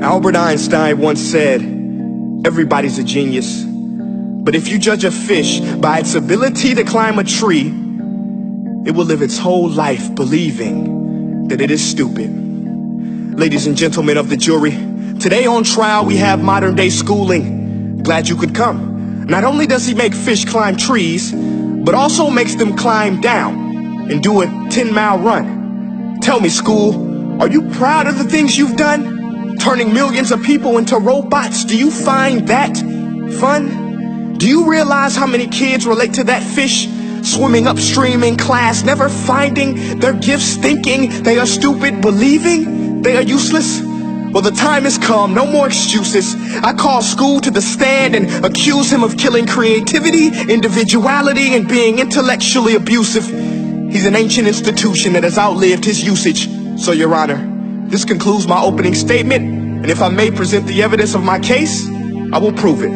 Albert Einstein once said, everybody's a genius, but if you judge a fish by its ability to climb a tree, it will live its whole life believing that it is stupid. Ladies and gentlemen of the jury, today on trial we have modern day schooling. Glad you could come. Not only does he make fish climb trees, but also makes them climb down and do a 10-mile run. Tell me, school, are you proud of the things you've done? Turning millions of people into robots, do you find that fun? Do you realize how many kids relate to that fish? Swimming upstream in class, never finding their gifts, thinking they are stupid, believing they are useless? Well, the time has come, no more excuses. I call school to the stand and accuse him of killing creativity, individuality, and being intellectually abusive. He's an ancient institution that has outlived his usage. So, Your Honor, this concludes my opening statement, and if I may present the evidence of my case, I will prove it.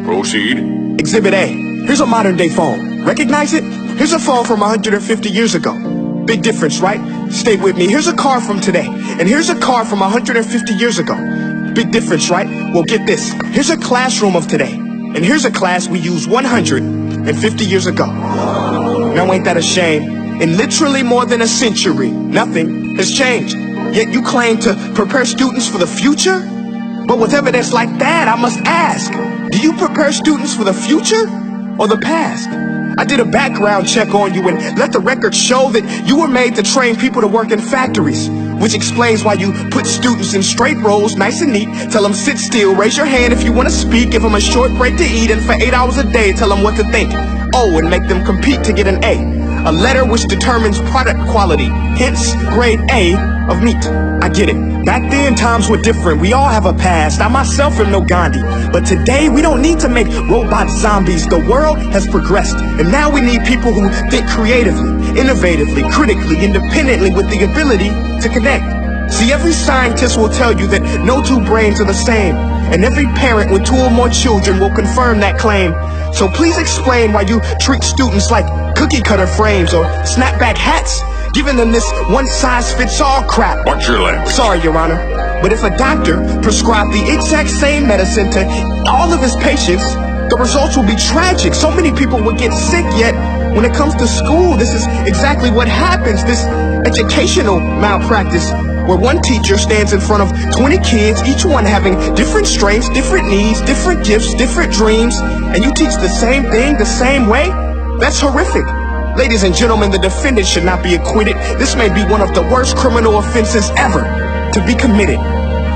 Proceed. Exhibit A. Here's a modern day phone. Recognize it? Here's a phone from 150 years ago. Big difference, right? Stay with me. Here's a car from today, and here's a car from 150 years ago. Big difference, right? Well, get this. Here's a classroom of today, and here's a class we used 150 years ago. Now, ain't that a shame? In literally more than a century, nothing has changed. Yet you claim to prepare students for the future? But with evidence like that, I must ask, do you prepare students for the future or the past? I did a background check on you and let the record show that you were made to train people to work in factories, which explains why you put students in straight rows, nice and neat, tell them sit still, raise your hand if you want to speak, give them a short break to eat, and for 8 hours a day, tell them what to think. Oh, and make them compete to get an A letter which determines product quality, hence grade A of meat. I get it. Back then, times were different. We all have a past. I myself am no Gandhi. But today, we don't need to make robot zombies. The world has progressed. And now we need people who think creatively, innovatively, critically, independently, with the ability to connect. See, every scientist will tell you that no two brains are the same. And every parent with 2 or more children will confirm that claim. So please explain why you treat students like cookie cutter frames or snapback hats, giving them this one-size-fits-all crap. Watch your language. Sorry, Your Honor, but if a doctor prescribed the exact same medicine to all of his patients, the results will be tragic. So many people would get sick, yet when it comes to school, this is exactly what happens, this educational malpractice, where one teacher stands in front of 20 kids, each one having different strengths, different needs, different gifts, different dreams, and you teach the same thing the same way? That's horrific. Ladies and gentlemen, the defendant should not be acquitted. This may be one of the worst criminal offenses ever to be committed.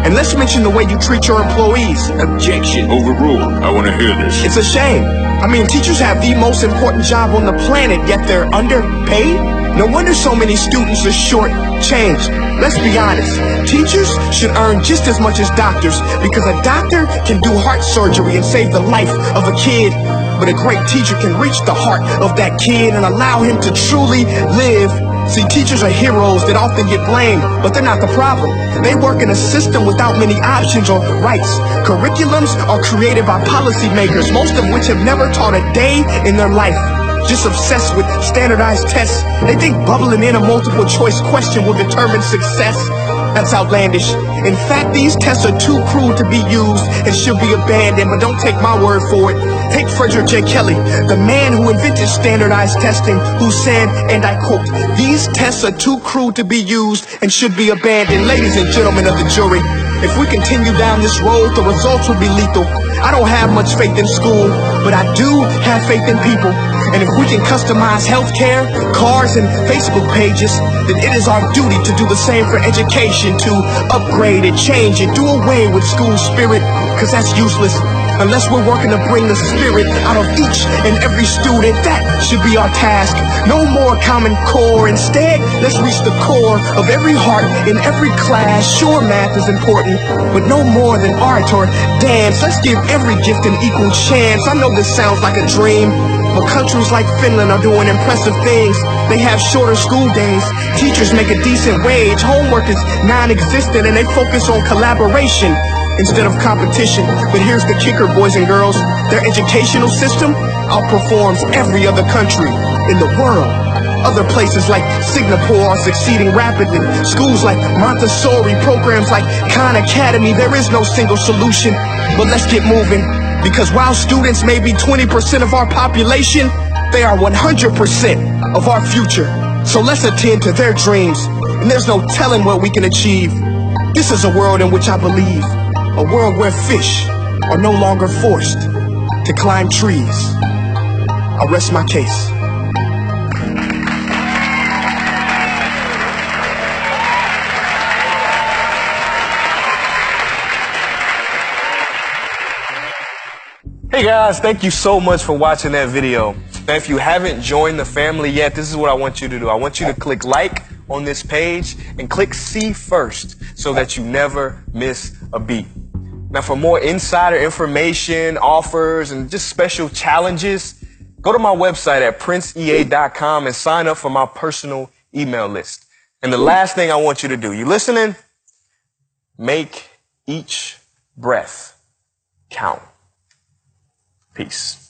And let's mention the way you treat your employees. Objection. Overruled. I want to hear this. It's a shame. I mean, teachers have the most important job on the planet, yet they're underpaid? No wonder so many students are short-changed. Let's be honest. Teachers should earn just as much as doctors, because a doctor can do heart surgery and save the life of a kid, but a great teacher can reach the heart of that kid and allow him to truly live. See, teachers are heroes that often get blamed, but they're not the problem. They work in a system without many options or rights. Curriculums are created by policymakers, most of which have never taught a day in their life. Just obsessed with standardized tests. They think bubbling in a multiple choice question will determine success. That's outlandish. In fact, these tests are too cruel to be used and should be abandoned, but don't take my word for it. Take Frederick J. Kelly, the man who invented standardized testing, who said, and I quote, "These tests are too cruel to be used and should be abandoned." Ladies and gentlemen of the jury, if we continue down this road, the results will be lethal. I don't have much faith in school, but I do have faith in people. And if we can customize healthcare, cars, and Facebook pages, then it is our duty to do the same for education, to upgrade and change and do away with school spirit, because that's useless. Unless we're working to bring the spirit out of each and every student, that should be our task. No more Common Core. Instead, let's reach the core of every heart in every class. Sure, math is important, but no more than art or dance. Let's give every gift an equal chance. I know this sounds like a dream, but countries like Finland are doing impressive things. They have shorter school days, teachers make a decent wage, homework is non-existent, and they focus on collaboration instead of competition. But here's the kicker, boys and girls. Their educational system outperforms every other country in the world. Other places like Singapore are succeeding rapidly. Schools like Montessori, programs like Khan Academy, there is no single solution. But let's get moving, because while students may be 20% of our population, they are 100% of our future. So let's attend to their dreams, and there's no telling what we can achieve. This is a world in which I believe, a world where fish are no longer forced to climb trees. I rest my case. Hey guys, thank you so much for watching that video. Now, if you haven't joined the family yet, this is what I want you to do. I want you to click like on this page and click see first so that you never miss a beat. Now, for more insider information, offers, and just special challenges, go to my website at princeea.com and sign up for my personal email list. And the last thing I want you to do, you listening? Make each breath count. Peace.